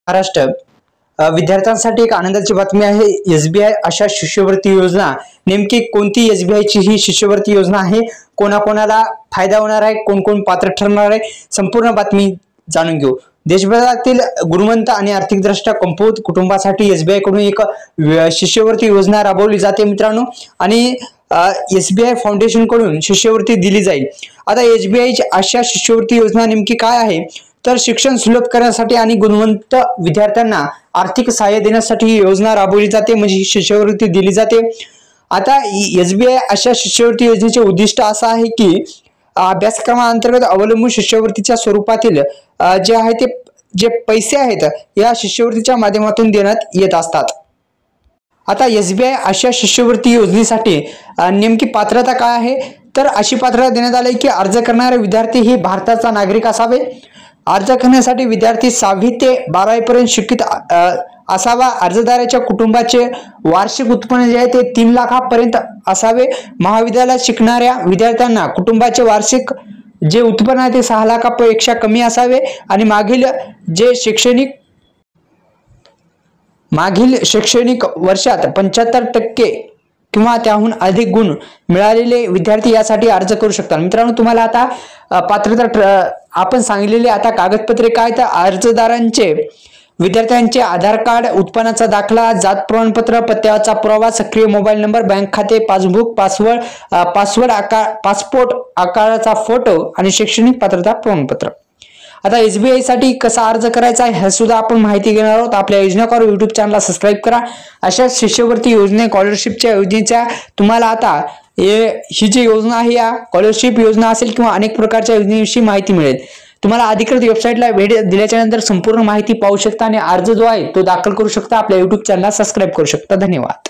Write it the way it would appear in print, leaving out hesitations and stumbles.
महाराष्ट्र विद्यार्थ्यांसाठी एक आनंदाची बातमी आहे। एसबीआय आशा शिष्यवृत्ती योजना, नेमकी कोणती एसबीआयची ही शिष्यवृत्ती योजना आहे, कोणाकोणाला फायदा होणार आहे, कोण कोण पात्र ठरणार आहे, संपूर्ण बातमी जाणून घेऊ। देशभरातील गुणवंत आणि आर्थिकदृष्ट्या कमकुवत कुटुंबासाठी एसबीआय कडून एक शिष्यवृत्ती योजना राबवली जाते मित्रांनो, आणि एसबीआय फाउंडेशन कडून शिष्यवृत्ती दिली जाईल। आता एसबीआयची आशा शिष्यवृत्ती योजना नेमकी काय आहे, तर शिक्षण सुलभ करण्यासाठी आणि गुणवंत विद्यार्थ्यांना आर्थिक सहाय्य देण्यासाठी ही योजना राबवली जाते, म्हणजे शिष्यवृत्ती दिली जाते। आता एसबीआय आशा शिष्यवृत्ती योजनेचे उद्दिष्ट असं आहे की अभ्यासक्रमांतर्गत अवलंबून शिष्यवृत्तीच्या स्वरूपातील जे आहे ते जे पैसे आहेत या शिष्यवृत्तीच्या माध्यमातून देण्यात येत असतात। आता एसबीआय आशा शिष्यवृत्ती योजनेसाठी नेमकी पात्रता काय आहे, तर अशी पात्रता देण्यात आली की अर्ज करणारे विद्यार्थी हे भारताचा नागरिक असावे। अर्ज करण्यासाठी विद्यार्थी 6वी ते 12वी पर्यंत शिक्षित असावा। अर्जदाराच्या कुटुंबाचे वार्षिक उत्पन्न जे आहे ते 3 लाखापर्यंत असावे। महाविद्यालयात शिकणाऱ्या विद्यार्थ्यांना कुटुंबाचे वार्षिक जे उत्पन्न आहे ते 6 लाखापेक्षा कमी असावे आणि मागील शैक्षणिक वर्षात 75% किंवा त्याहून अधिक गुण मिळालेले विद्यार्थी यासाठी अर्ज करू शकतात। मित्रांनो, तुम्हाला आता पात्रता आपण सांगितलेले आता कागदपत्रे काय, तर अर्जदारांचे विद्यार्थ्यांचे आधार कार्ड, उत्पन्नाचा दाखला, जात प्रमाणपत्र, पत्त्याचा पुरावा, सक्रिय मोबाईल नंबर, बँक खाते, पासबुक, पासपोर्ट आकाराचा फोटो आणि शैक्षणिक पात्रता प्रमाणपत्र। आता एसबीआय साठी कसा अर्ज करायचा हे सुद्धा आपण माहिती घेणार आहोत। आपल्या योजनाकार YouTube चॅनलला सबस्क्राइब करा। अशा शिष्यवृत्ती योजने, स्कॉलरशिपच्या योजनेच्या तुम्हाला आता ही जी योजना आहे या स्कॉलरशिप योजना असेल किंवा अनेक प्रकारच्या योजनेविषयी माहिती मिळेल। तुम्हाला अधिकृत वेबसाईटला भेट दिल्याच्या नंतर संपूर्ण माहिती पाहू शकता आणि अर्ज जो आहे तो दाखल करू शकता। आपल्या YouTube चॅनलला सबस्क्राइब करू शकता। धन्यवाद।